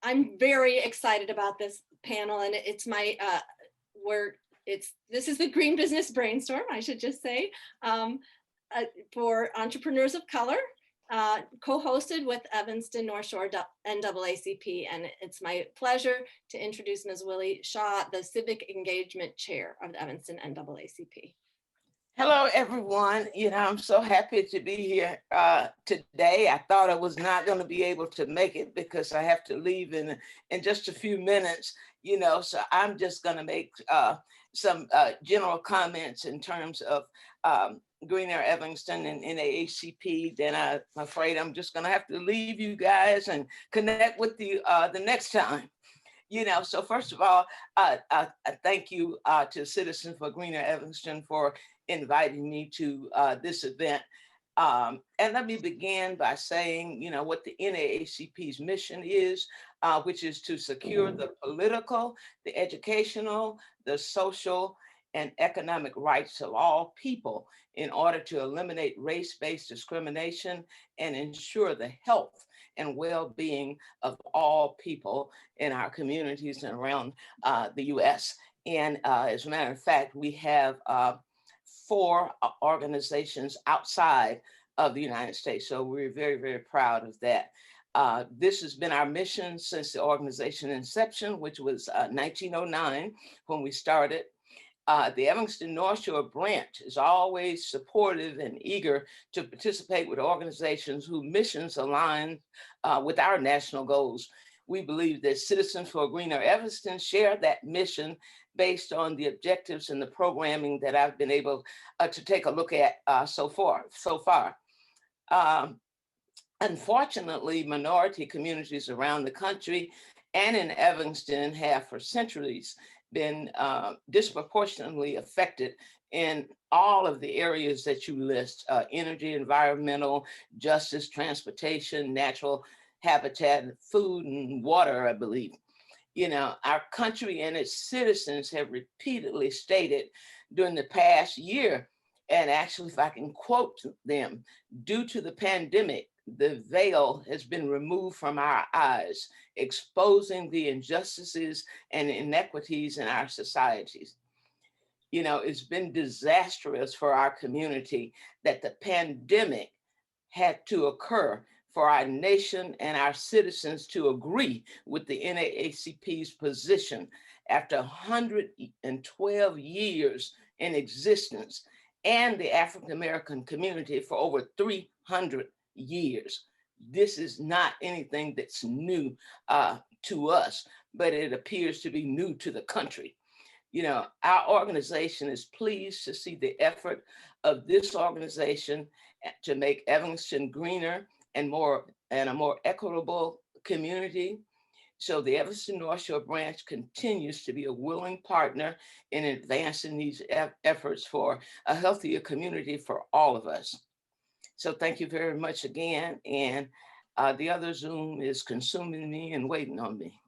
I'm very excited about this panel, and it's my this is the Green Business Brainstorm, I should just say, for entrepreneurs of color, co-hosted with Evanston North Shore NAACP, and it's my pleasure to introduce Ms. Willie Shaw, the Civic Engagement Chair of the Evanston NAACP. Hello, everyone. I'm so happy to be here today. I thought I was not going to be able to make it because I have to leave in just a few minutes, so I'm just going to make some general comments in terms of Greener Evanston and NAACP. Then I'm afraid I'm just going to have to leave you guys and connect with you the next time. So first of all, I thank you to Citizens for Greener Evanston for inviting me to this event. And let me begin by saying, what the NAACP's mission is, which is to secure the political, the educational, the social, and economic rights of all people in order to eliminate race-based discrimination and ensure the health and well-being of all people in our communities and around the U.S. And as a matter of fact, we have 4 organizations outside of the United States. So we're very, very proud of that. This has been our mission since the organization inception, which was 1909 when we started. The Evanston North Shore branch is always supportive and eager to participate with organizations whose missions align with our national goals. We believe that Citizens for Greener Evanston share that mission based on the objectives and the programming that I've been able to take a look at so far. Unfortunately, minority communities around the country and in Evanston have for centuries been disproportionately affected in all of the areas that you list: energy, environmental, justice, transportation, natural habitat, food, and water, I believe. Our country and its citizens have repeatedly stated during the past year, and actually, if I can quote them, due to the pandemic, the veil has been removed from our eyes, exposing the injustices and inequities in our societies. It's been disastrous for our community that the pandemic had to occur for our nation and our citizens to agree with the NAACP's position after 112 years in existence, and the African American community for over 300 years. This is not anything that's new to us, but it appears to be new to the country. Our organization is pleased to see the effort of this organization to make Evanston greener and a more equitable community. So the Evanston North Shore branch continues to be a willing partner in advancing these efforts for a healthier community for all of us. So thank you very much again. And the other Zoom is consuming me and waiting on me.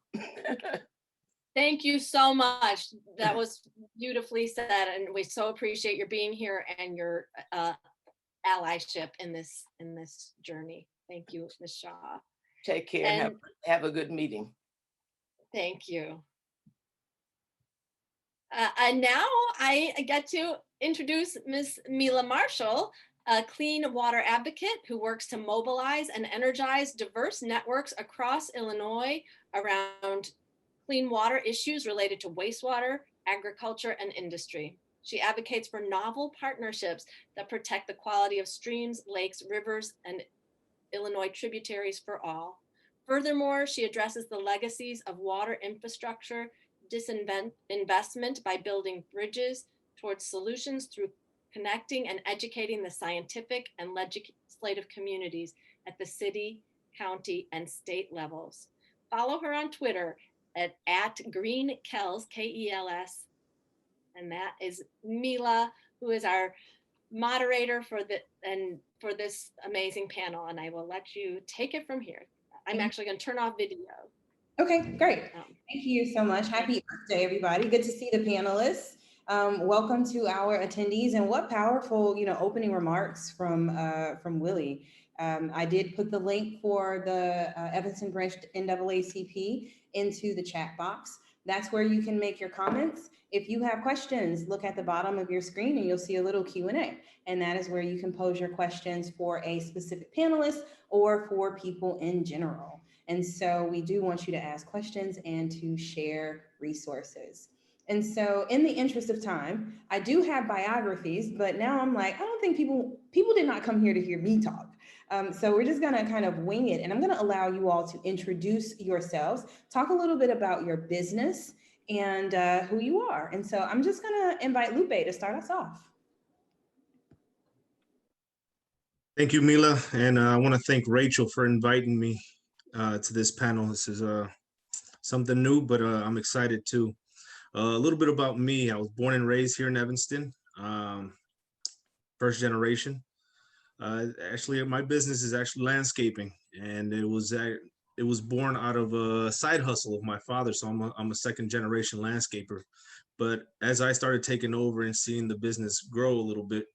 Thank you so much. That was beautifully said, and we so appreciate your being here and your allyship in this journey. Thank you, Ms. Shaw. Take care and have a good meeting. Thank you. And now I get to introduce Ms. Mila Marshall, a clean water advocate who works to mobilize and energize diverse networks across Illinois around clean water issues related to wastewater, agriculture, and industry. She advocates for novel partnerships that protect the quality of streams, lakes, rivers, and Illinois tributaries for all. Furthermore, she addresses the legacies of water infrastructure disinvestment by building bridges towards solutions through connecting and educating the scientific and legislative communities at the city, county, and state levels. Follow her on Twitter at @GreenKels, K-E-L-S. And that is Mila, who is our moderator for this amazing panel. And I will let you take it from here. I'm actually going to turn off video. Okay, great. Thank you so much. Happy Earth Day, everybody. Good to see the panelists. Welcome to our attendees, and what powerful, opening remarks from Willie. I did put the link for the Evanston Branch NAACP into the chat box. That's where you can make your comments. If you have questions, look at the bottom of your screen and you'll see a little Q&A. And that is where you can pose your questions for a specific panelist or for people in general. And so we do want you to ask questions and to share resources. And so in the interest of time, I do have biographies, but now I'm like, I don't think people did not come here to hear me talk. So we're just gonna kind of wing it, and I'm gonna allow you all to introduce yourselves, talk a little bit about your business and who you are. And so I'm just gonna invite Lupe to start us off. Thank you, Mila, and I want to thank Rachel for inviting me to this panel. This is something new, but I'm excited too. A little bit about me. I was born and raised here in Evanston, first generation. Actually, my business is actually landscaping, and it was born out of a side hustle of my father. So I'm a second generation landscaper. But as I started taking over and seeing the business grow a little bit,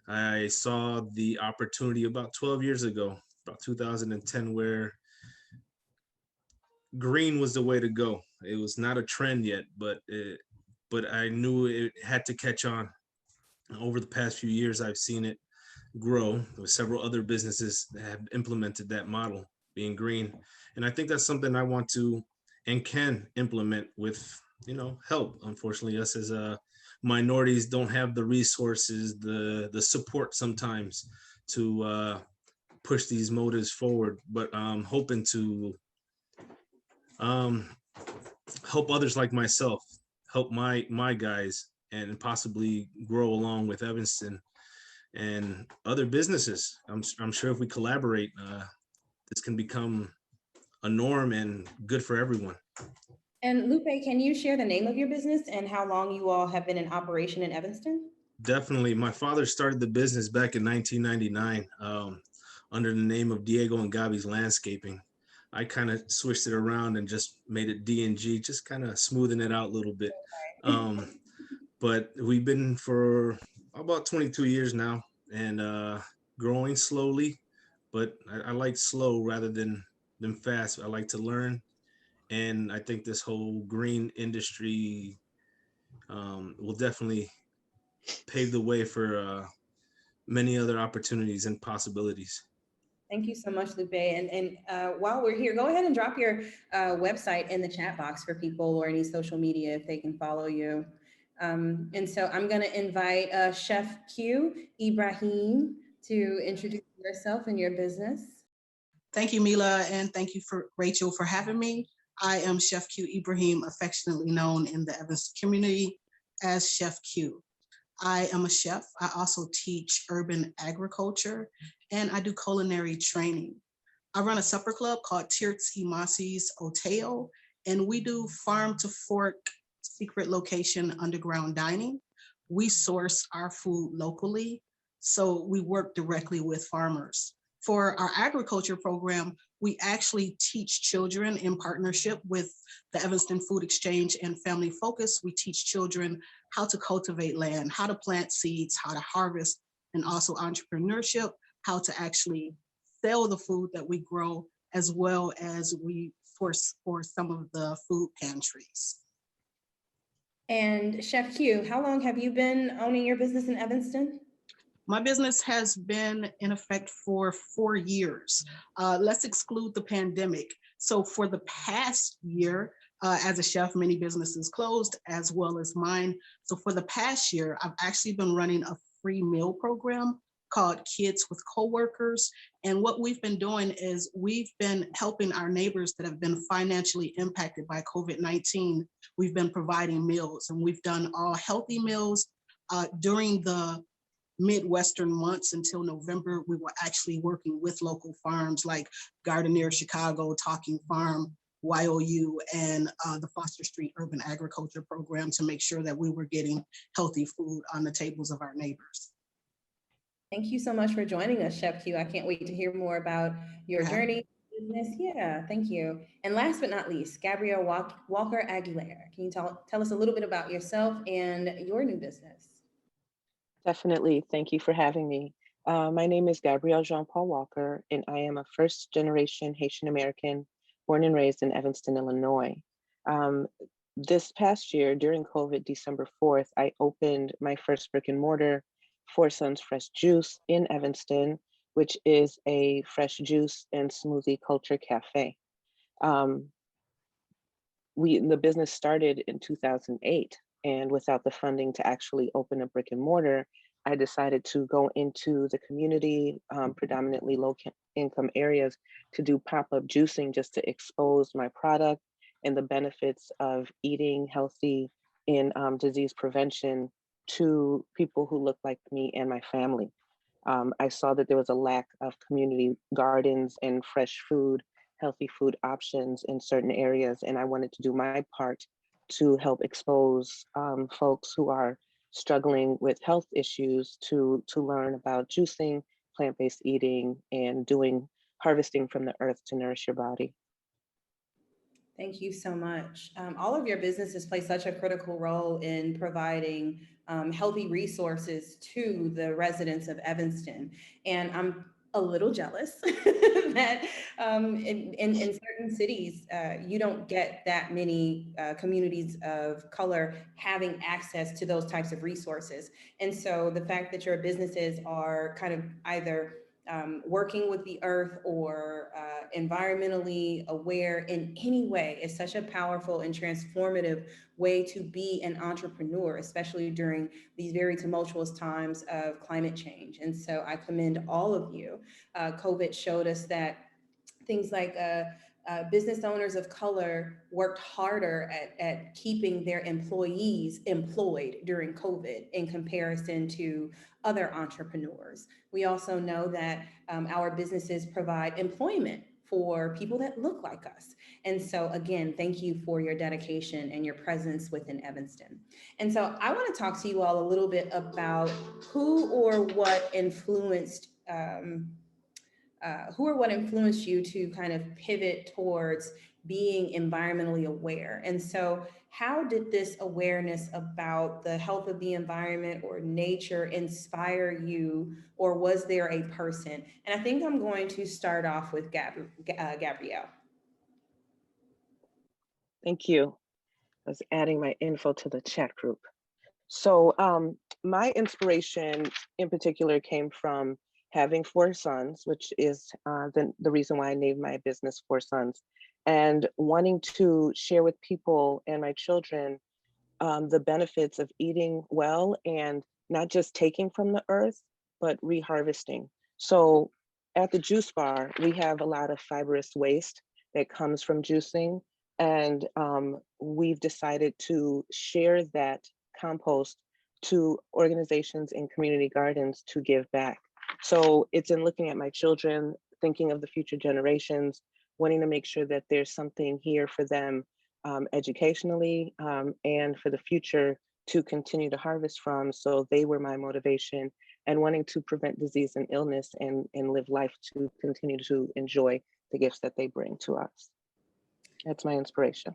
I saw the opportunity about 12 years ago, about 2010, where green was the way to go. It was not a trend yet, but I knew it had to catch on. Over the past few years, I've seen it grow with several other businesses that have implemented that model, being green. And I think that's something I want to and can implement with, help. Unfortunately, us as minorities don't have the resources, the support sometimes to push these motives forward. But I'm hoping to help others like myself, help my guys, and possibly grow along with Evanston and other businesses. I'm sure if we collaborate, this can become a norm and good for everyone. And Lupe, can you share the name of your business and how long you all have been in operation in Evanston? Definitely. My father started the business back in 1999 under the name of Diego and Gaby's Landscaping. I kind of switched it around and just made it D&G, just kind of smoothing it out a little bit. But we've been for about 22 years now, and growing slowly, but I like slow rather than fast. I like to learn. And I think this whole green industry will definitely pave the way for many other opportunities and possibilities. Thank you so much, Lupe. And while we're here, go ahead and drop your website in the chat box for people or any social media if they can follow you. And so I'm going to invite Chef Q, Ibraheem, to introduce yourself and your business. Thank you, Mila, and thank you for Rachel for having me. I am Chef Q Ibraheem, affectionately known in the Evanston community as Chef Q. I am a chef. I also teach urban agriculture, and I do culinary training. I run a supper club called Tirtsi Masi's Oteo, and we do farm to fork, secret location, underground dining. We source our food locally, so we work directly with farmers. For our agriculture program, we actually teach children in partnership with the Evanston Food Exchange and Family Focus. We teach children how to cultivate land, how to plant seeds, how to harvest, and also entrepreneurship, how to actually sell the food that we grow, as well as we source for some of the food pantries. And Chef Q, how long have you been owning your business in Evanston? My business has been in effect for 4 years. Let's exclude the pandemic. So for the past year, as a chef, many businesses closed, as well as mine. So for the past year, I've actually been running a free meal program called Kids with Coworkers. And what we've been doing is we've been helping our neighbors that have been financially impacted by COVID-19. We've been providing meals, and we've done all healthy meals during the Midwestern months until November. We were actually working with local farms like Gardenier Chicago, Talking Farm, YOU, and the Foster Street Urban Agriculture Program to make sure that we were getting healthy food on the tables of our neighbors. Thank you so much for joining us, Chef Q. I can't wait to hear more about your journey. Business. Yeah, thank you. And last but not least, Gabrielle Walker Aguilera. Can you tell us a little bit about yourself and your new business? Definitely. Thank you for having me. My name is Gabrielle Jean-Paul Walker, and I am a first-generation Haitian American born and raised in Evanston, Illinois. Um, this past year, during COVID, December 4th, I opened my first brick and mortar, Four Sons Fresh Juice in Evanston, which is a fresh juice and smoothie culture cafe. Um, the business started in 2008, and without the funding to actually open a brick and mortar, I decided to go into the community, predominantly low income areas, to do pop-up juicing just to expose my product and the benefits of eating healthy in disease prevention to people who look like me and my family. I saw that there was a lack of community gardens and fresh food, healthy food options in certain areas, and I wanted to do my part to help expose folks who are struggling with health issues to learn about juicing, plant-based eating, and doing harvesting from the earth to nourish your body. Thank you so much. All of your businesses play such a critical role in providing healthy resources to the residents of Evanston. And I'm a little jealous that in certain cities, you don't get that many communities of color having access to those types of resources. And so the fact that your businesses are kind of either working with the earth or environmentally aware in any way is such a powerful and transformative way to be an entrepreneur, especially during these very tumultuous times of climate change. And so I commend all of you. COVID showed us that things like business owners of color worked harder at keeping their employees employed during COVID in comparison to other entrepreneurs. We also know that our businesses provide employment for people that look like us. And so again, thank you for your dedication and your presence within Evanston. And so I want to talk to you all a little bit about who or what influenced you to kind of pivot towards being environmentally aware. And so how did this awareness about the health of the environment or nature inspire you, or was there a person? And I think I'm going to start off with Gabrielle. Thank you. I was adding my info to the chat group. So my inspiration in particular came from having four sons, which is the reason why I named my business Four Sons, and wanting to share with people and my children the benefits of eating well and not just taking from the earth, but reharvesting. So at the juice bar, we have a lot of fibrous waste that comes from juicing. And we've decided to share that compost to organizations and community gardens to give back. So it's in looking at my children, thinking of the future generations, wanting to make sure that there's something here for them educationally and for the future to continue to harvest from. So they were my motivation, and wanting to prevent disease and illness and live life to continue to enjoy the gifts that they bring to us. That's my inspiration.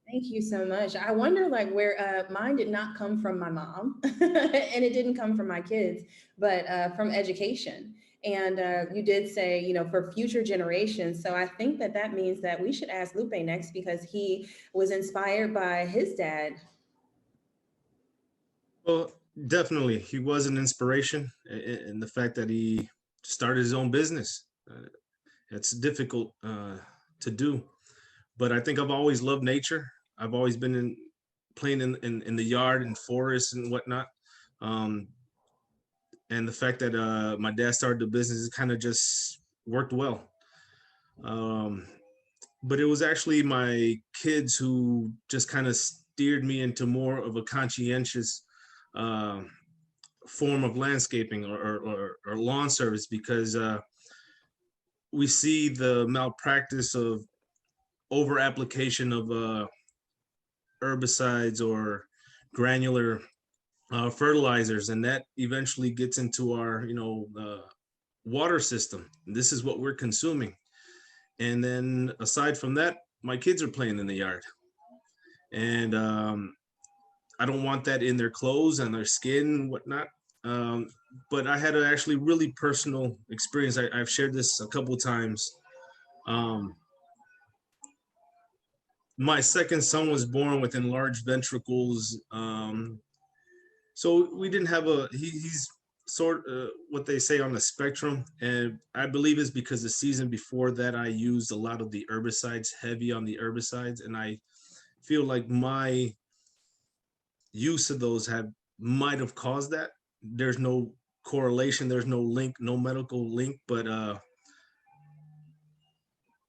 Thank you so much. I wonder where mine did not come from my mom and it didn't come from my kids, but from education. And you did say, for future generations. So I think that means that we should ask Lupe next because he was inspired by his dad. Well, definitely, he was an inspiration, and the fact that he started his own business. It's difficult to do, but I think I've always loved nature. I've always been playing in the yard and forests and whatnot. And the fact that my dad started the business kind of just worked well. But it was actually my kids who just kind of steered me into more of a conscientious form of landscaping or lawn service, because we see the malpractice of over application of herbicides or granular fertilizers, and that eventually gets into our water system. This is what we're consuming. And then aside from that, my kids are playing in the yard, and I don't want that in their clothes and their skin and whatnot. but I had an actually really personal experience. I've shared this a couple times. Um, my second son was born with enlarged ventricles. So we didn't have he's sort of what they say on the spectrum. And I believe it's because the season before that, I used a lot of the herbicides, heavy on the herbicides. And I feel like my use of those might have caused that. There's no correlation, there's no link, no medical link, but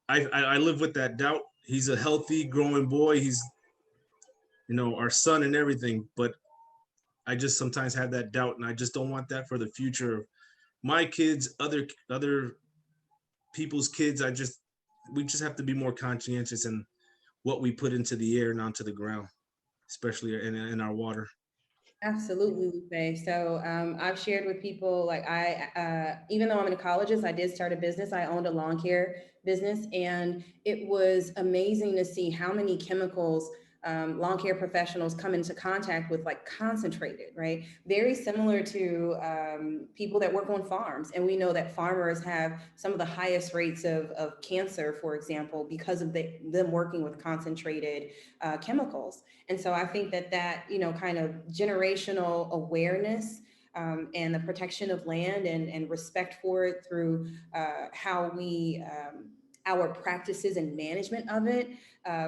I live with that doubt. He's a healthy, growing boy. He's, our son and everything, but I just sometimes have that doubt, and I just don't want that for the future of my kids, other people's kids. We just have to be more conscientious in what we put into the air and onto the ground, especially in our water. Absolutely, Lupe. So I've shared with people, like even though I'm an ecologist, I did start a business. I owned a lawn care business, and it was amazing to see how many chemicals lawn care professionals come into contact with, like concentrated, right? Very similar to people that work on farms. And we know that farmers have some of the highest rates of cancer, for example, because of them working with concentrated chemicals. And so I think that, kind of generational awareness and the protection of land and respect for it through how our practices and management of it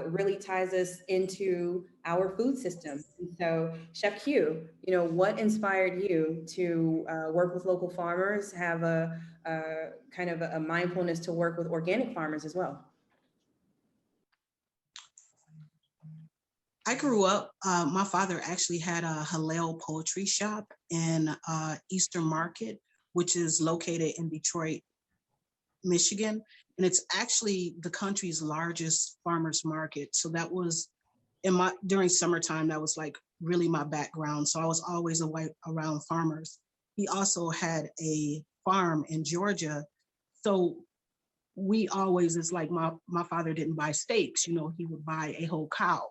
really ties us into our food system. And so, Chef Q, what inspired you to work with local farmers, have a kind of a mindfulness to work with organic farmers as well? I grew up, my father actually had a halal poultry shop in Eastern Market, which is located in Detroit, Michigan. And it's actually the country's largest farmers market. So that was during summertime, that was like really my background. So I was always around farmers. He also had a farm in Georgia. So it's like my father didn't buy steaks, he would buy a whole cow.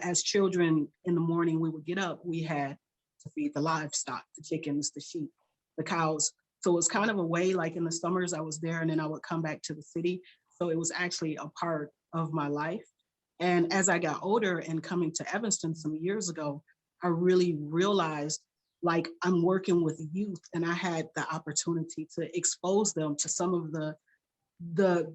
As children in the morning, we would get up, we had to feed the livestock, the chickens, the sheep, the cows. So it was kind of a way, like in the summers I was there and then I would come back to the city. So it was actually a part of my life. And as I got older and coming to Evanston some years ago, I really realized, like, I'm working with youth and I had the opportunity to expose them to some of the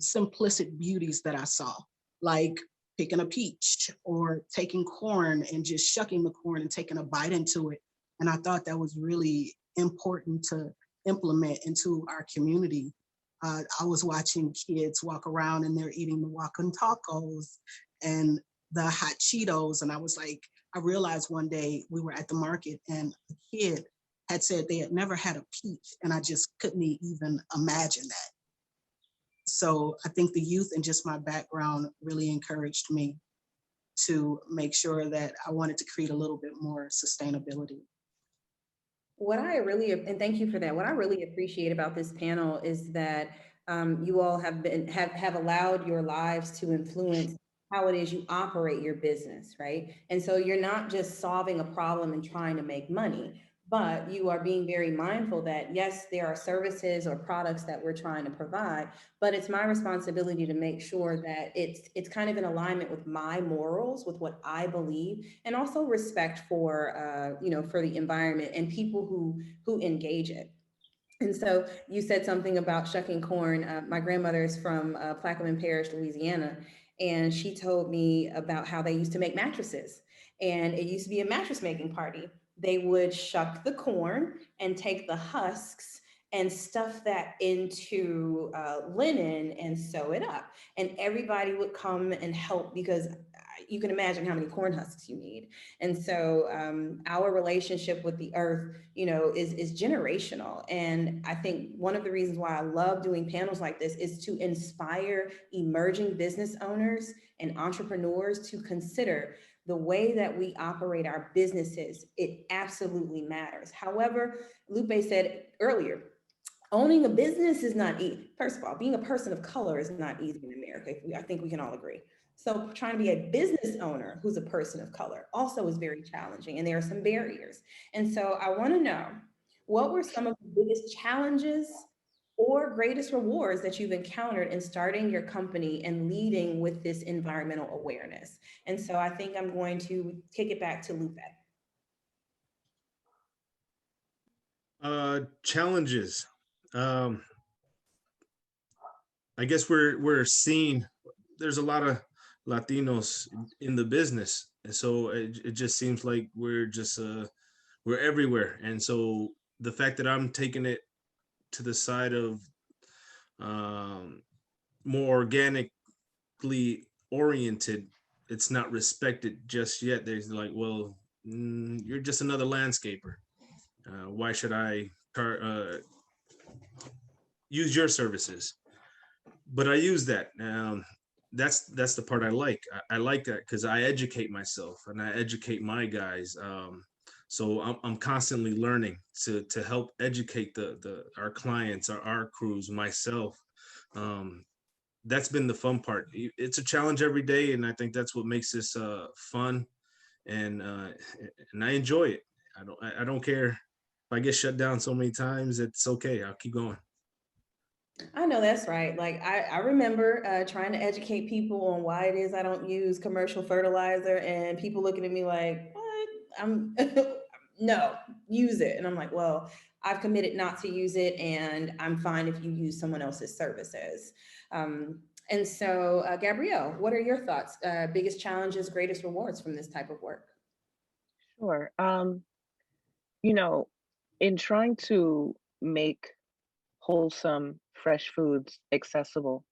simplistic beauties that I saw, like picking a peach or taking corn and just shucking the corn and taking a bite into it. And I thought that was really important to implement into our community. I was watching kids walk around and they're eating the walking tacos and the hot Cheetos. And I realized one day we were at the market and a kid had said they had never had a peach. And I just couldn't even imagine that. So I think the youth and just my background really encouraged me to make sure that I wanted to create a little bit more sustainability. And thank you for that. What I really appreciate about this panel is that you all have allowed your lives to influence how it is you operate your business, right? And so you're not just solving a problem and trying to make money, but you are being very mindful that, yes, there are services or products that we're trying to provide, but it's my responsibility to make sure that it's kind of in alignment with my morals, with what I believe, and also respect for for the environment and people who engage it. And so you said something about shucking corn. My grandmother is from Plaquemine Parish, Louisiana, and she told me about how they used to make mattresses. And it used to be a mattress making party. They would shuck the corn and take the husks and stuff that into linen and sew it up. And everybody would come and help because you can imagine how many corn husks you need. And so our relationship with the earth, is generational. And I think one of the reasons why I love doing panels like this is to inspire emerging business owners and entrepreneurs to consider the way that we operate our businesses. It absolutely matters. However, Lupe said earlier, owning a business is not easy. First of all, being a person of color is not easy in America. I think we can all agree. So trying to be a business owner who's a person of color also is very challenging, and there are some barriers. And so I want to know, what were some of the biggest challenges or greatest rewards that you've encountered in starting your company and leading with this environmental awareness? And so I think I'm going to kick it back to Lupe. Challenges. I guess we're seeing there's a lot of Latinos in the business, and so it just seems like we're everywhere. And so the fact that I'm taking it to the side of more organically oriented, it's not respected just yet. There's like, well, you're just another landscaper. Why should I use your services? But I use that. That's the part I like. I like that because I educate myself and I educate my guys. So I'm constantly learning to help educate the our clients, our crews, myself. That's been the fun part. It's a challenge every day, and I think that's what makes this fun, and I enjoy it. I don't care if I get shut down so many times. It's okay. I'll keep going. I know that's right. Like I remember trying to educate people on why it is I don't use commercial fertilizer, and people looking at me like, "What? I'm no, use it." And I'm like, "Well, I've committed not to use it, and I'm fine if you use someone else's services." And so, Gabrielle, what are your thoughts? Biggest challenges, greatest rewards from this type of work? Sure. You know, in trying to make wholesome, fresh foods accessible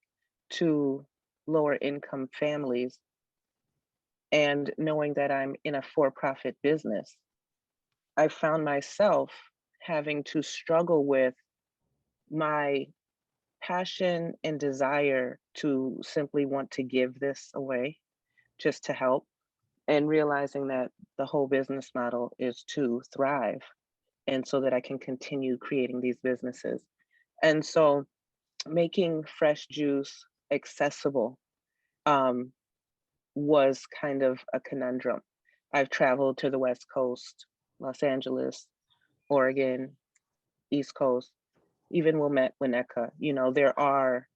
to lower income families, and knowing that I'm in a for-profit business, I found myself having to struggle with my passion and desire to simply want to give this away just to help, and realizing that the whole business model is to thrive and so that I can continue creating these businesses. And so making fresh juice accessible um, was kind of a conundrum. I've traveled to the West Coast, Los Angeles, Oregon, East Coast, even Wilmette, Winnetka. There are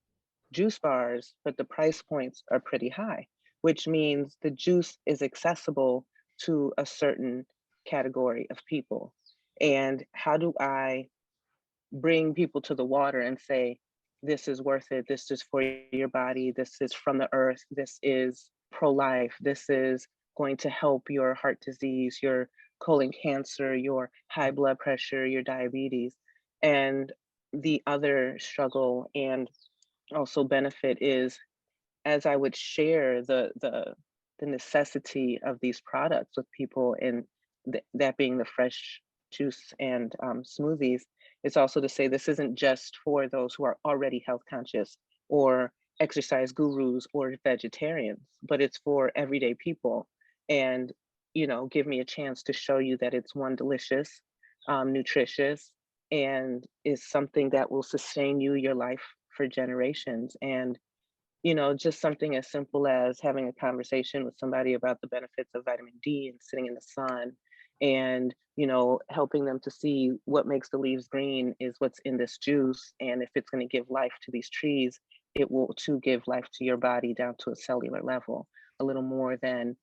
juice bars, but the price points are pretty high, which means the juice is accessible to a certain category of people. And how do I bring people to the water and say, this is worth it, this is for your body, this is from the earth, this is pro-life, this is going to help your heart disease, your colon cancer, your high blood pressure, your diabetes. And the other struggle and also benefit is, as I would share the necessity of these products with people, and that being the fresh juice and smoothies, it's also to say this isn't just for those who are already health conscious or exercise gurus or vegetarians, but it's for everyday people. And give me a chance to show you that it's one, delicious, nutritious, and is something that will sustain your life for generations. And just something as simple as having a conversation with somebody about the benefits of vitamin D and sitting in the sun, and helping them to see what makes the leaves green is what's in this juice. And if it's going to give life to these trees, it will too give life to your body down to a cellular level, a little more than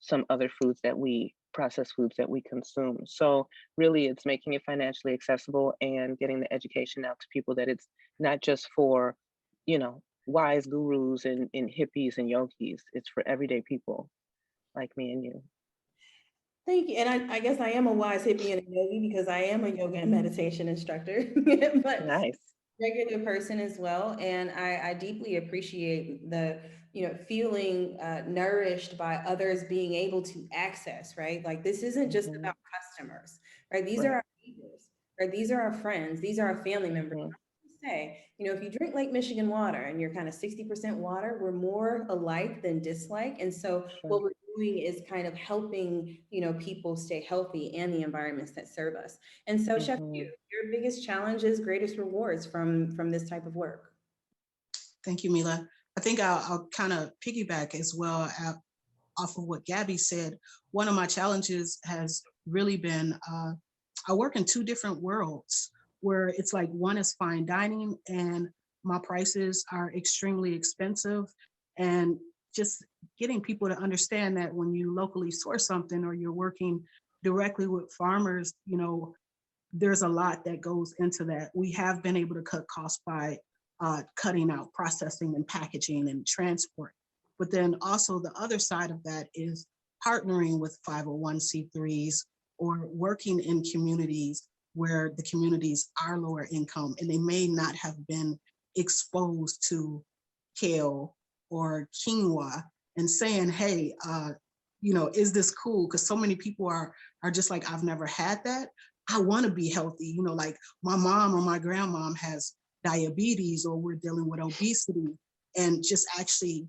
some other foods that we processed foods that we consume. So really it's making it financially accessible and getting the education out to people that it's not just for wise gurus and hippies and yogis. It's for everyday people like me and you. Thank you. And I guess I am a wise hippie and a yogi because I am a yoga and meditation instructor, but Nice. regular person as well. And I deeply appreciate the, feeling nourished by others being able to access, right? Like this isn't just Mhm. about customers, right? These are Right. our neighbors, right? These are our friends. These are our family members. Mhm. Say, if you drink Lake Michigan water and you're kind of 60% water, we're more alike than dislike. And so Sure. what we're doing is kind of helping, people stay healthy and the environments that serve us. And so, Chef, Mhm. your biggest challenges, greatest rewards from this type of work? Thank you, Mila. I think I'll kind of piggyback as well off of what Gabby said. One of my challenges has really been I work in two different worlds where it's like one is fine dining and my prices are extremely expensive. And just getting people to understand that when you locally source something or you're working directly with farmers, there's a lot that goes into that. We have been able to cut costs by cutting out processing and packaging and transport. But then also the other side of that is partnering with 501c3s or working in communities where the communities are lower income and they may not have been exposed to kale or quinoa, and saying, hey, is this cool? Because so many people are just like, I've never had that. I want to be healthy. Like my mom or my grandmom has diabetes or we're dealing with obesity, and just actually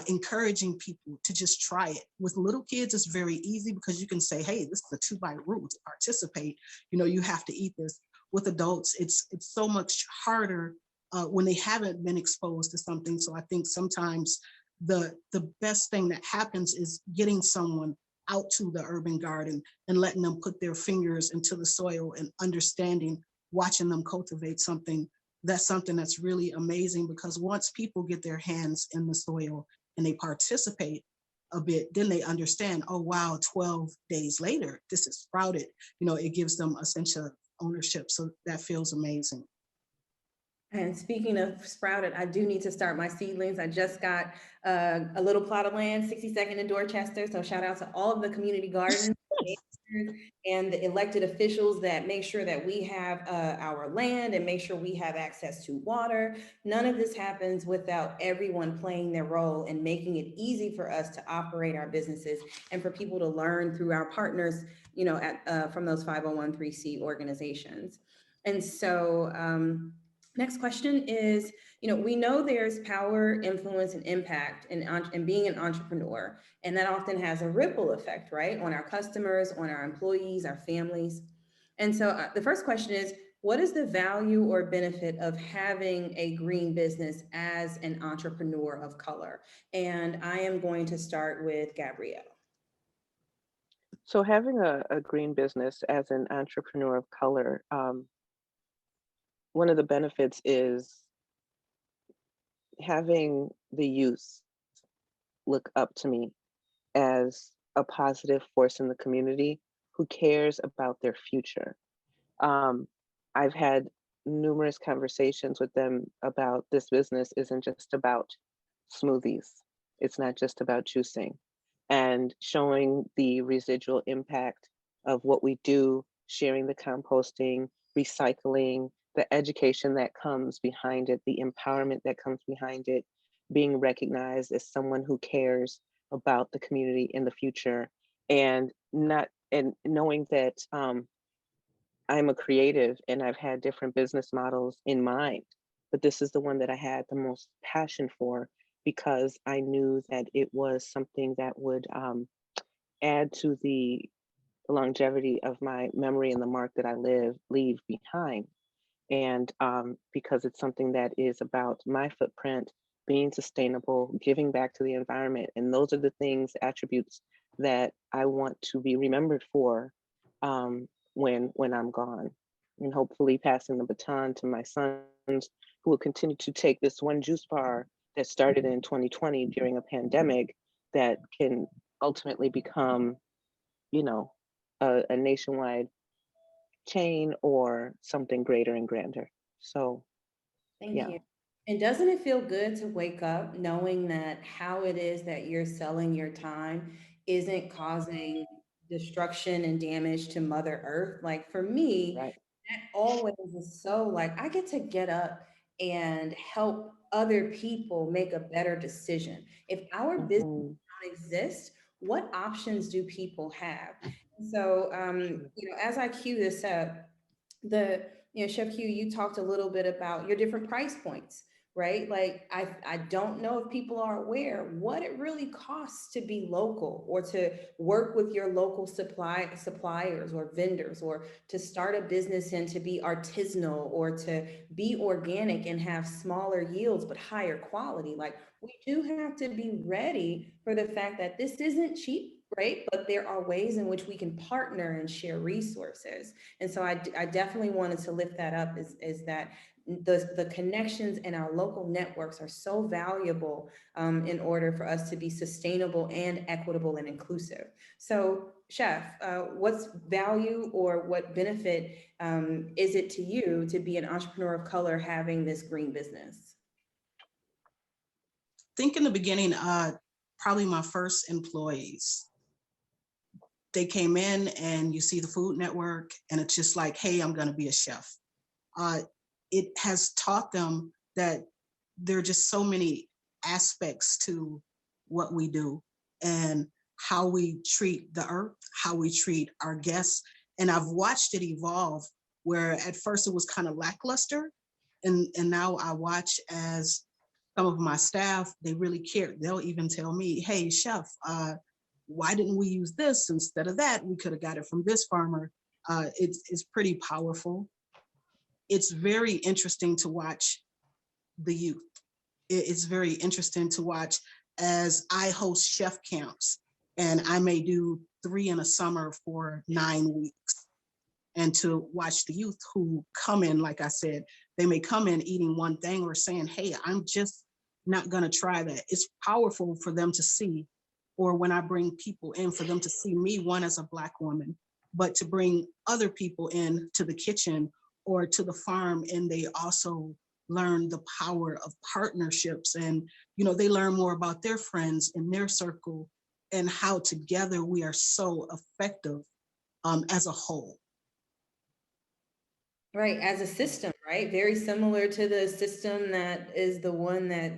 encouraging people to just try it. With little kids, it's very easy because you can say, hey, this is a 2-bite rule to participate. You have to eat this. With adults, it's so much harder when they haven't been exposed to something. So I think sometimes the best thing that happens is getting someone out to the urban garden and letting them put their fingers into the soil and understanding, watching them cultivate something that's really amazing. Because once people get their hands in the soil and they participate a bit, then they understand, oh wow, 12 days later this is sprouted. It gives them a sense of ownership. So that feels amazing. And speaking of sprouted, I do need to start my seedlings. I just got a little plot of land, 62nd in Dorchester. So shout out to all of the community gardens and the elected officials that make sure that we have our land and make sure we have access to water. None of this happens without everyone playing their role and making it easy for us to operate our businesses and for people to learn through our partners, from those 501(c)(3) organizations. And so, next question is, we know there's power, influence, and impact in being an entrepreneur, and that often has a ripple effect, right, on our customers, on our employees, our families. And so the first question is, what is the value or benefit of having a green business as an entrepreneur of color? And I am going to start with Gabrielle. So having a green business as an entrepreneur of color, one of the benefits is having the youth look up to me as a positive force in the community who cares about their future. I've had numerous conversations with them about this business isn't just about smoothies. It's not just about juicing, and showing the residual impact of what we do, sharing the composting, recycling, the education that comes behind it, the empowerment that comes behind it, being recognized as someone who cares about the community in the future, and not and knowing that I'm a creative and I've had different business models in mind, but this is the one that I had the most passion for because I knew that it was something that would add to the longevity of my memory and the mark that I leave behind. And because it's something that is about my footprint, being sustainable, giving back to the environment. And those are the things, attributes that I want to be remembered for when I'm gone. And hopefully passing the baton to my sons who will continue to take this one juice bar that started in 2020 during a pandemic that can ultimately become, a nationwide chain or something greater and grander. So, Thank yeah. you. And doesn't it feel good to wake up knowing that how it is that you're selling your time isn't causing destruction and damage to Mother Earth? Like for me, Right. that always is so like I get to get up and help other people make a better decision. If our business Mhm. don't exist, what options do people have? And so, Sure. as I cue this up, Chef Q, you talked a little bit about your different price points, right? Like I don't know if people are aware what it really costs to be local or to work with your local suppliers or vendors, or to start a business and to be artisanal, or to be organic and have smaller yields but higher quality. Like we do have to be ready for the fact that this isn't cheap, great, but there are ways in which we can partner and share resources. And so I definitely wanted to lift that up, is that the connections in our local networks are so valuable in order for us to be sustainable and equitable and inclusive. So Chef, what's value or what benefit is it to you to be an entrepreneur of color having this green business? Think in the beginning, probably my first employees. They came in and you see the Food Network and it's just like, hey, I'm gonna be a chef. It has taught them that there are just so many aspects to what we do and how we treat the earth, how we treat our guests. And I've watched it evolve where at first it was kind of lackluster. And now I watch as some of my staff, they really care. They'll even tell me, hey, chef, why didn't we use this instead of that? We could have got it from this farmer. It's pretty powerful. It's very interesting to watch the youth. It's very interesting to watch as I host chef camps, and I may do 3 in a summer for 9 weeks. And to watch the youth who come in, like I said, they may come in eating one thing or saying, hey, I'm just not gonna try that. It's powerful for them to see, or when I bring people in, for them to see me, one, as a Black woman, but to bring other people in to the kitchen or to the farm, and they also learn the power of partnerships, and they learn more about their friends in their circle and how together we are so effective as a whole. Right, as a system, right? Very similar to the system that is the one that,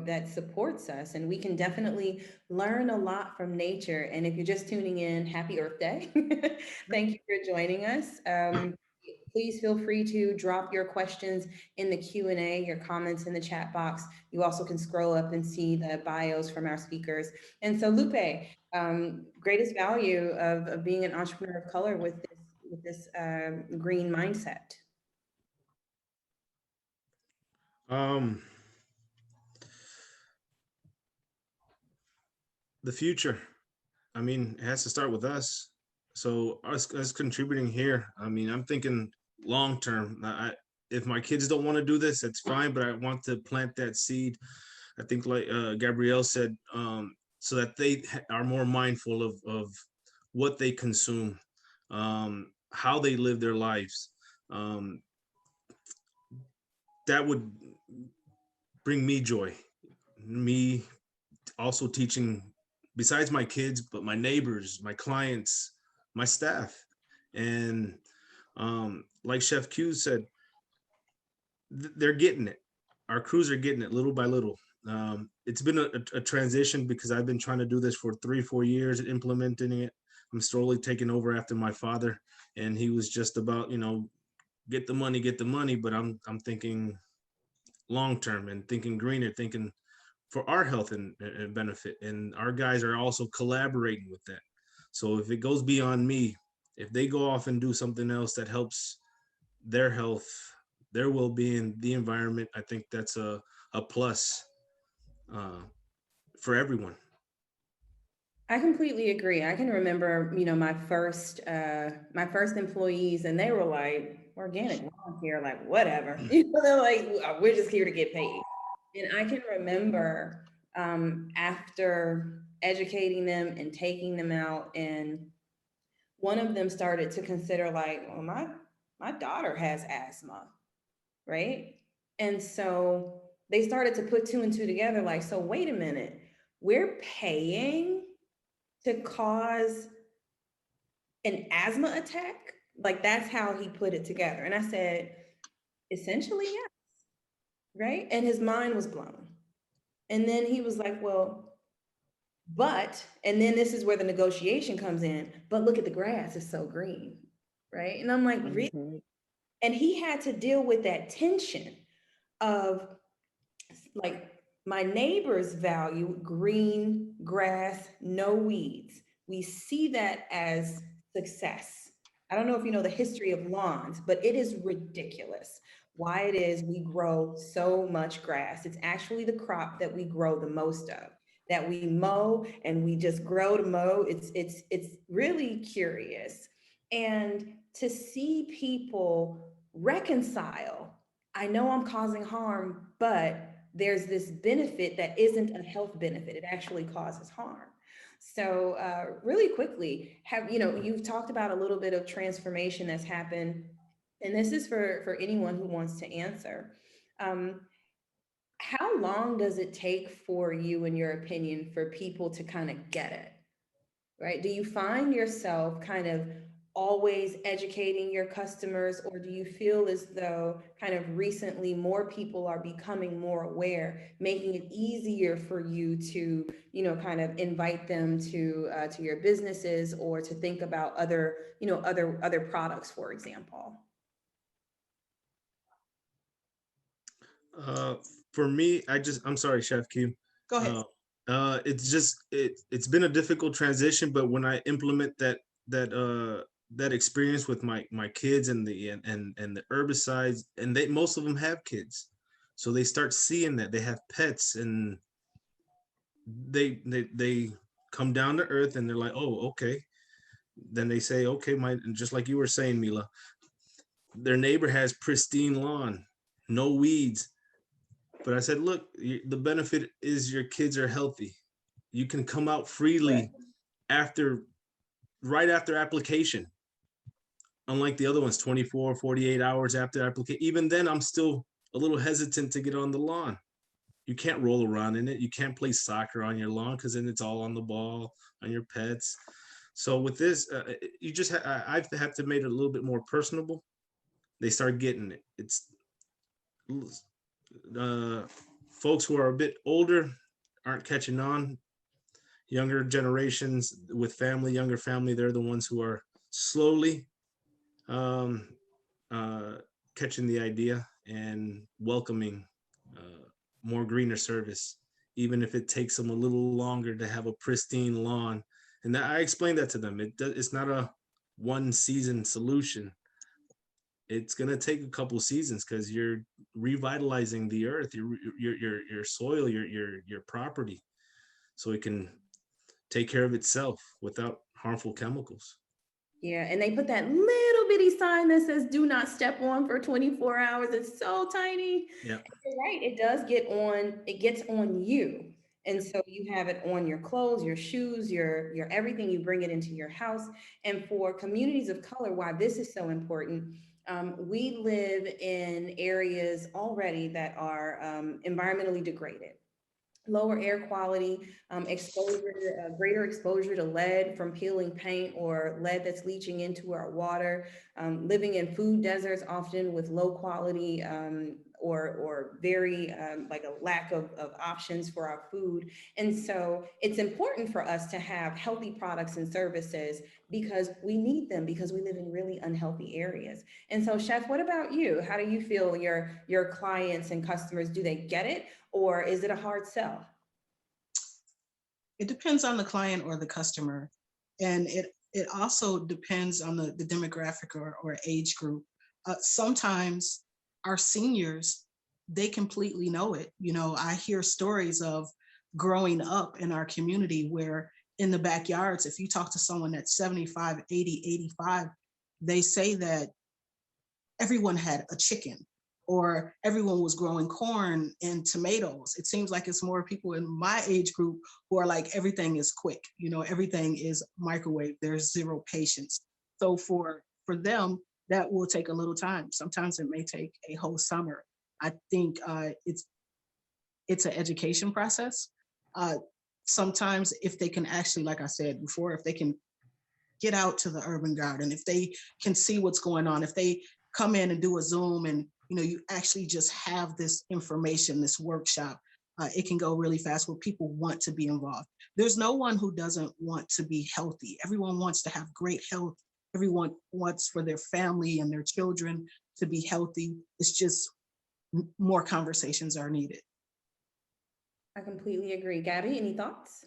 that supports us. And we can definitely learn a lot from nature. And if you're just tuning in, happy Earth Day. Thank you for joining us. Please feel free to drop your questions in the Q&A, your comments in the chat box. You also can scroll up and see the bios from our speakers. And so Lupe, greatest value of being an entrepreneur of color with this green mindset? The future. I mean, it has to start with us. So us contributing here. I mean, I'm thinking long term. If my kids don't want to do this, that's fine. But I want to plant that seed. I think, like Gabrielle said, so that they are more mindful of what they consume, how they live their lives. That would bring me joy. Me also teaching, besides my kids, but my neighbors, my clients, my staff. And like Chef Q said, they're getting it. Our crews are getting it little by little. It's been a transition because I've been trying to do this for 3-4 years, implementing it. I'm slowly taking over after my father, and he was just about, get the money, but I'm thinking long term and thinking greener, thinking for our health and benefit. And our guys are also collaborating with that. So if it goes beyond me, if they go off and do something else that helps their health, their well-being, the environment, I think that's a plus for everyone. I completely agree. I can remember, my first employees, and they were like, organic lawn care, like whatever. They're like, we're just here to get paid. And I can remember after educating them and taking them out, and one of them started to consider like, well, my daughter has asthma, right? And so they started to put 2 and 2 together, like, so wait a minute, we're paying to cause an asthma attack? Like, that's how he put it together. And I said, essentially, yes, right? And his mind was blown. And then he was like, well, but, and then this is where the negotiation comes in, but look at the grass, it's so green, right? And I'm like, really? Mm-hmm. And he had to deal with that tension of like, my neighbors value green grass, no weeds. We see that as success. I don't know if you know the history of lawns, but it is ridiculous why it is we grow so much grass. It's actually the crop that we grow the most of. that we mow and we just grow to mow. It's really curious. And to see people reconcile, I know I'm causing harm, but there's this benefit that isn't a health benefit. It actually causes harm. So really quickly, you've talked about a little bit of transformation that's happened, and this is for anyone who wants to answer. Um, how long does it take for you, in your opinion, for people to kind of get it? Right? Do you find yourself kind of always educating your customers, or do you feel as though kind of recently more people are becoming more aware, making it easier for you to, kind of invite them to your businesses, or to think about other, other products, for example? Uh, for me, I'm sorry, Chef Q. Go ahead. It's been a difficult transition, but when I implement that experience with my kids and the herbicides, and most of them have kids, so they start seeing that they have pets, and they come down to earth, and they're like, oh, okay. Then they say, okay, just like you were saying, Mila, their neighbor has pristine lawn, no weeds. But I said, look, the benefit is your kids are healthy. You can come out freely right after application. Unlike the other ones, 24, 48 hours after application. Even then, I'm still a little hesitant to get on the lawn. You can't roll around in it. You can't play soccer on your lawn because then it's all on the ball, on your pets. So with this, you just I have to make it a little bit more personable. They start getting it. It's folks who are a bit older aren't catching on. Younger generations with younger family, they're the ones who are slowly um, catching the idea and welcoming more greener service, even if it takes them a little longer to have a pristine lawn. And I explained that to them. It's not a one season solution. It's going to take a couple seasons because you're revitalizing the earth, your soil, your property, so it can take care of itself without harmful chemicals. Yeah, and they put that little bitty sign that says "Do not step on" for 24 hours. It's so tiny. Yeah. You're right. It does get on. It gets on you, and so you have it on your clothes, your shoes, your everything. You bring it into your house. And for communities of color, why this is so important. We live in areas already that are environmentally degraded, lower air quality, greater exposure to lead from peeling paint, or lead that's leaching into our water, living in food deserts, often with low quality or very like a lack of options for our food. And so it's important for us to have healthy products and services because we need them, because we live in really unhealthy areas. And so, Chef, what about you? How do you feel your clients and customers, do they get it, or is it a hard sell? It depends on the client or the customer. And it also depends on the demographic or age group. Sometimes our seniors, they completely know it. I hear stories of growing up in our community where in the backyards, if you talk to someone that's 75, 80, 85, they say that everyone had a chicken, or everyone was growing corn and tomatoes. It seems like it's more people in my age group who are like, everything is quick, everything is microwave, there's zero patience. So for them, that will take a little time. Sometimes it may take a whole summer. I think it's an education process. Sometimes if they can actually, like I said before, if they can get out to the urban garden, if they can see what's going on, if they come in and do a Zoom and you actually just have this information, this workshop, it can go really fast where people want to be involved. There's no one who doesn't want to be healthy. Everyone wants to have great health. Everyone wants for their family and their children to be healthy. It's just more conversations are needed. I completely agree. Gaby, any thoughts?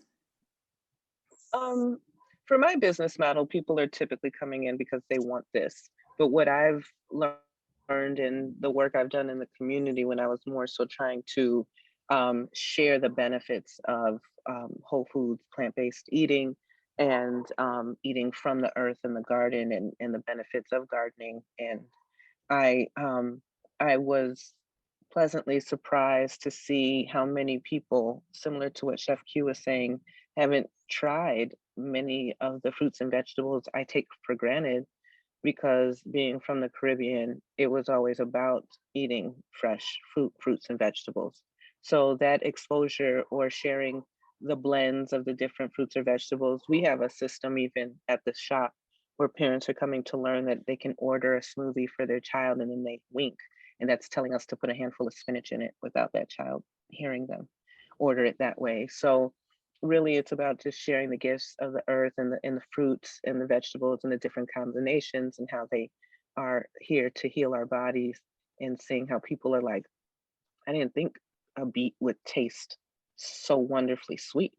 For my business model, people are typically coming in because they want this. But what I've learned in the work I've done in the community, when I was more so trying to share the benefits of whole foods, plant-based eating, and eating from the earth and the garden, and the benefits of gardening. And I I was pleasantly surprised to see how many people, similar to what Chef Q was saying, haven't tried many of the fruits and vegetables I take for granted, because being from the Caribbean, it was always about eating fresh fruits and vegetables. So that exposure, or sharing the blends of the different fruits or vegetables, we have a system even at the shop where parents are coming to learn that they can order a smoothie for their child and then they wink. And that's telling us to put a handful of spinach in it without that child hearing them order it that way. So really it's about just sharing the gifts of the earth and the fruits and the vegetables and the different combinations and how they are here to heal our bodies, and seeing how people are like, I didn't think a beet would taste so wonderfully sweet.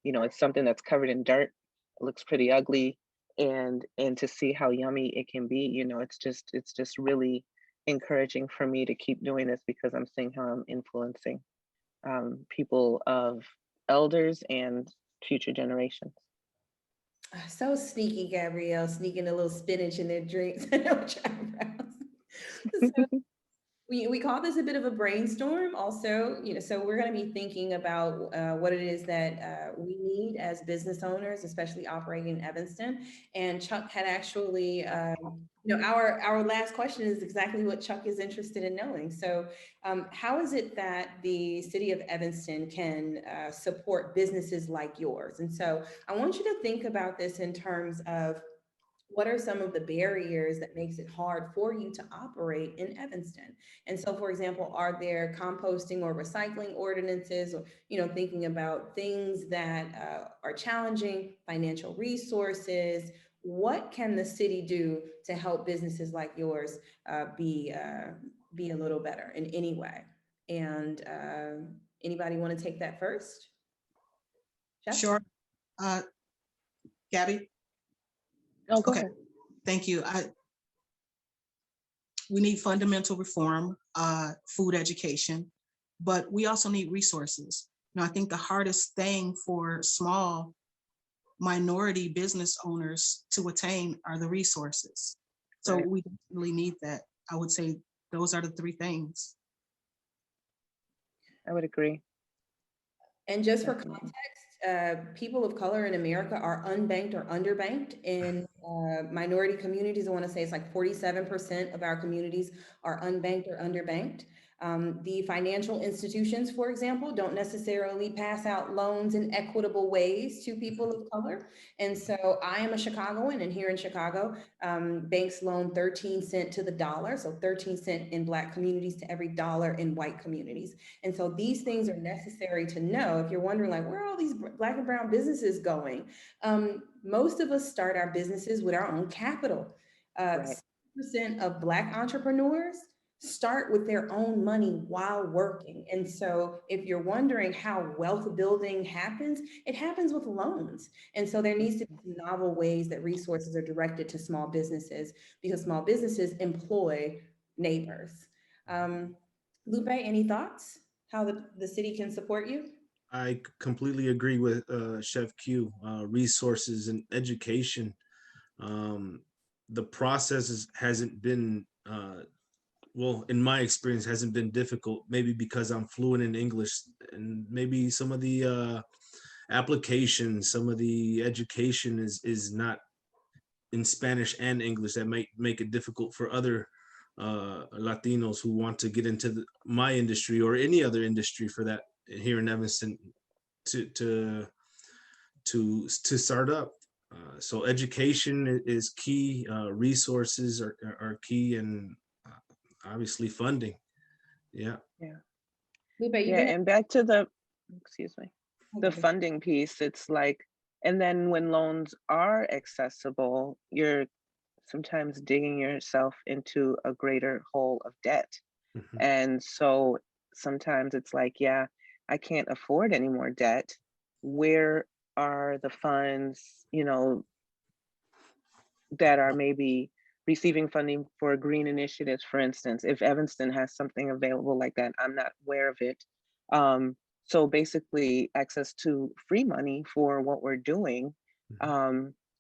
You know, it's something that's covered in dirt, it looks pretty ugly, and to see how yummy it can be, you know, it's just really encouraging for me to keep doing this, because I'm seeing how I'm influencing people of elders and future generations. So sneaky, Gabrielle, sneaking a little spinach in their drinks. I know what your eyebrows. So we call this a bit of a brainstorm also, so we're going to be thinking about what it is that we need as business owners, especially operating in Evanston. And Chuck had actually, our last question is exactly what Chuck is interested in knowing. So how is it that the city of Evanston can support businesses like yours? And so I want you to think about this in terms of, what are some of the barriers that makes it hard for you to operate in Evanston? And so, for example, are there composting or recycling ordinances, or, thinking about things that are challenging, financial resources? What can the city do to help businesses like yours be a little better in any way? And anybody want to take that first? Jeff? Sure. Gaby? Oh, go Okay, ahead. thank you. We need fundamental reform, food education, but we also need resources. I think the hardest thing for small minority business owners to attain are the resources. So Right. we really need that. I would say those are the three things. I would agree. And just for Definitely. context, people of color in America are unbanked or underbanked. In minority communities, I want to say it's like 47% of our communities are unbanked or underbanked. The financial institutions, for example, don't necessarily pass out loans in equitable ways to people of color. And so I am a Chicagoan, and here in Chicago, banks loan 13 cents to the dollar. So 13 cents in Black communities to every dollar in white communities. And so these things are necessary to know. If you're wondering, like, where are all these Black and brown businesses going? Most of us start our businesses with our own capital. Right. 60% of Black entrepreneurs start with their own money while working. And so if you're wondering how wealth building happens, it happens with loans. And so there needs to be some novel ways that resources are directed to small businesses, because small businesses employ neighbors. Lupe, any thoughts? How the city can support you? I completely agree with Chef Q. Resources and education. The process hasn't been, well, in my experience, hasn't been difficult. Maybe because I'm fluent in English, and maybe some of the applications, some of the education is not in Spanish and English. That might make it difficult for other Latinos who want to get into my industry or any other industry for that here in Evanston to start up. So education is key. Resources are key, and obviously funding. Yeah. Yeah. Lupe, you've Yeah. been And back to the, excuse me, the at funding piece, it's like, and then when loans are accessible, you're sometimes digging yourself into a greater hole of debt. Mhm. And so sometimes it's like, yeah, I can't afford any more debt. Where are the funds, that are maybe receiving funding for green initiatives, for instance? If Evanston has something available like that, I'm not aware of it. So basically access to free money for what we're doing,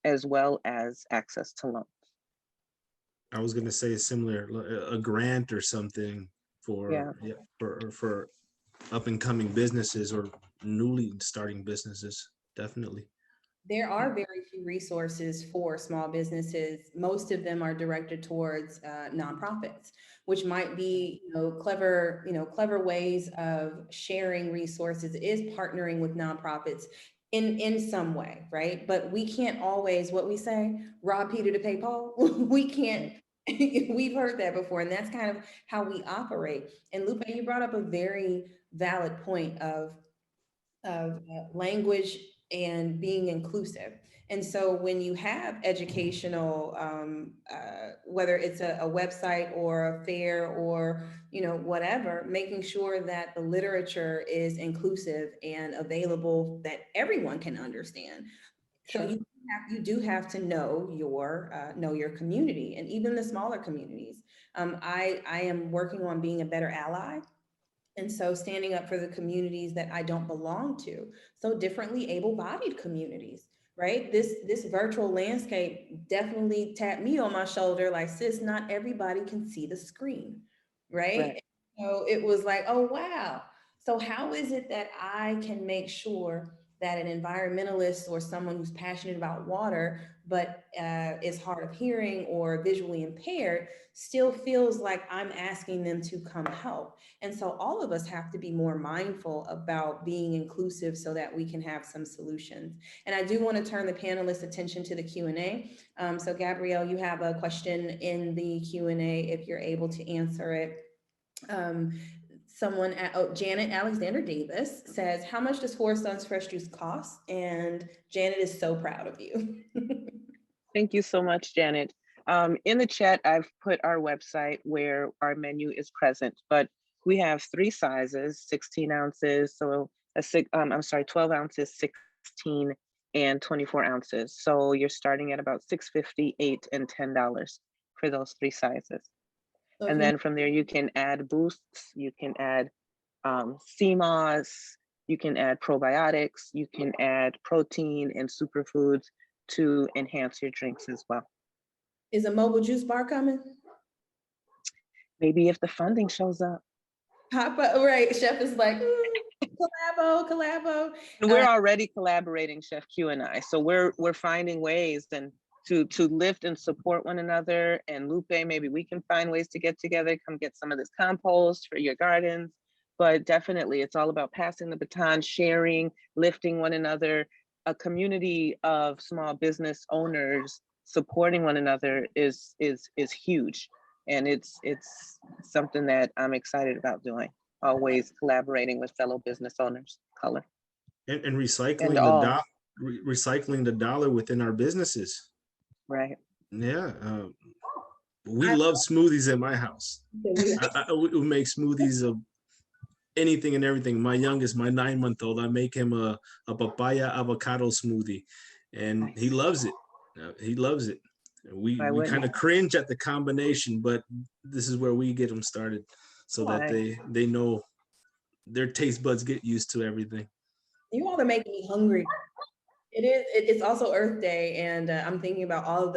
as well as access to loans. I was gonna say a similar, a grant or something Yeah. for up and coming businesses or newly starting businesses. Definitely. There are very few resources for small businesses. Most of them are directed towards nonprofits, which might be, clever ways of sharing resources is partnering with nonprofits in some way, right? But we can't always, what we say, rob Peter to pay Paul. We can't. We've heard that before, and that's kind of how we operate. And Lupe, you brought up a very valid point of language and being inclusive. And so when you have educational, whether it's a website or a fair or, whatever, making sure that the literature is inclusive and available that everyone can understand. So Sure. you do have to know your community, and even the smaller communities. I am working on being a better ally. And so standing up for the communities that I don't belong to, so differently able-bodied communities, right? This virtual landscape definitely tapped me on my shoulder, like, sis, not everybody can see the screen, right? Right. So it was like, oh, wow. So how is it that I can make sure that an environmentalist or someone who's passionate about water, but is hard of hearing or visually impaired, still feels like I'm asking them to come help? And so all of us have to be more mindful about being inclusive so that we can have some solutions. And I do want to turn the panelists' attention to the Q&A. So Gabrielle, you have a question in the Q&A if you're able to answer it. Janet Alexander Davis says, how much does 4 Sons Fresh Juice cost? And Janet is so proud of you. Thank you so much, Janet. In the chat, I've put our website where our menu is present, but we have 3 sizes, 16 ounces, 12 ounces, 16, and 24 ounces. So you're starting at about $6.50, $8, and $10 for those 3 sizes. So and then from there, you can add boosts, you can add CMOS, you can add probiotics, you can add protein and superfoods to enhance your drinks as well. Is a mobile juice bar coming? Maybe if the funding shows up. Right, Chef is like, collabo. And we're already collaborating, Chef Q and I. So we're finding ways to lift and support one another. And Lupe, maybe we can find ways to get together, come get some of this compost for your gardens. But definitely, it's all about passing the baton, sharing, lifting one another. A community of small business owners supporting one another is huge, and it's something that I'm excited about doing. Always collaborating with fellow business owners. Color and recycling recycling the dollar within our businesses. Right. Yeah. We love smoothies at my house. We make smoothies of anything and everything. My youngest, my 9-month-old, I make him a papaya avocado smoothie, and he loves it. He loves it. We kind of cringe at the combination, but this is where we get them started so that they know their taste buds get used to everything. You all are making me hungry. It's also Earth Day, and I'm thinking about all of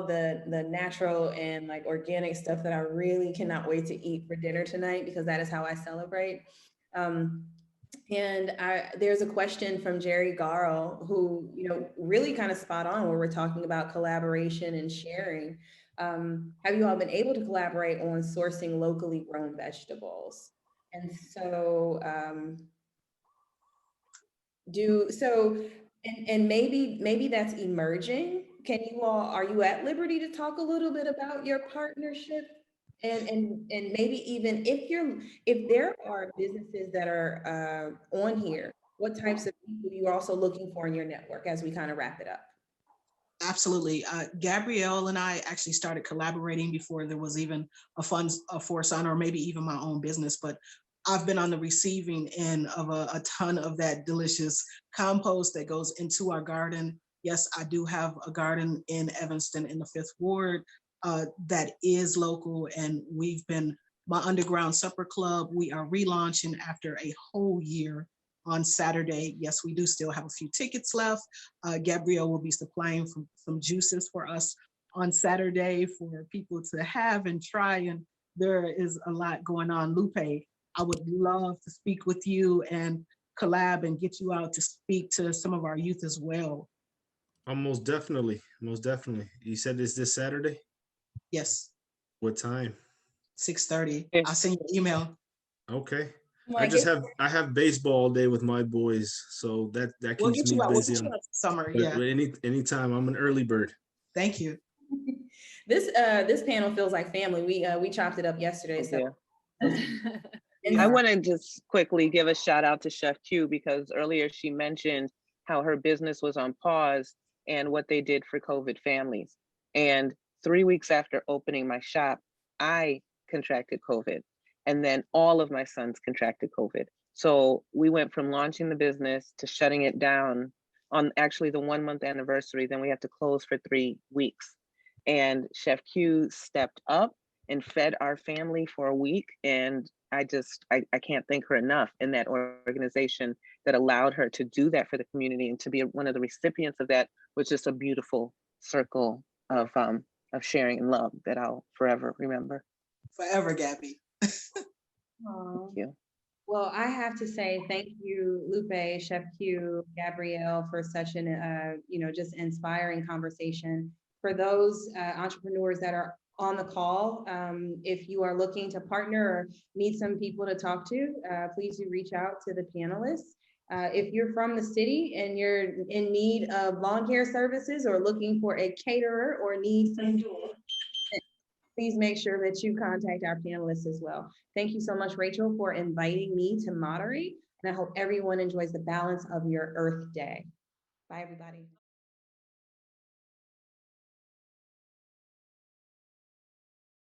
the natural and like organic stuff that I really cannot wait to eat for dinner tonight, because that is how I celebrate. And there's a question from Jerry Garl, who, really kind of spot on where we're talking about collaboration and sharing. Have you all been able to collaborate on sourcing locally grown vegetables? And so, and maybe that's emerging. Are you at liberty to talk a little bit about your partnership? And maybe even if there are businesses that are on here, what types of people you're also looking for in your network as we kind of wrap it up? Absolutely. Gabrielle and I actually started collaborating before there was even a 4 Son or maybe even my own business, but I've been on the receiving end of a ton of that delicious compost that goes into our garden. Yes, I do have a garden in Evanston in the 5th Ward that is local, and we've been my Underground Supper Club. We are relaunching after a whole year on Saturday. Yes, we do still have a few tickets left. Gabrielle will be supplying some juices for us on Saturday for people to have and try. And there is a lot going on. Lupe, I would love to speak with you and collab and get you out to speak to some of our youth as well. Most definitely, most definitely. You said it's this Saturday? Yes, What time? 6:30. Yes. I'll send you an email. Okay. Well, I have baseball all day with my boys, so that We'll keeps get me you out. We'll busy. get you out this summer. But Yeah. anytime, I'm an early bird. Thank you. this panel feels like family. We chopped it up yesterday. So Yeah. I want to just quickly give a shout out to Chef Q, because earlier she mentioned how her business was on pause and what they did for COVID families. And 3 weeks after opening my shop, I contracted COVID. And then all of my sons contracted COVID. So we went from launching the business to shutting it down on actually the 1 month anniversary. Then we had to close for 3 weeks. And Chef Q stepped up and fed our family for a week. And I can't thank her enough, in that organization that allowed her to do that for the community, and to be one of the recipients of that was just a beautiful circle of sharing and love that I'll forever remember. Forever, Gaby. Thank you. Well, I have to say thank you, Lupe, Chef Q, Gabrielle, for such an just inspiring conversation. For those entrepreneurs that are on the call, if you are looking to partner or need some people to talk to, please do reach out to the panelists. If you're from the city and you're in need of lawn care services, or looking for a caterer, or need some, please make sure that you contact our panelists as well. Thank you so much, Rachel, for inviting me to moderate. And I hope everyone enjoys the balance of your Earth Day. Bye, everybody.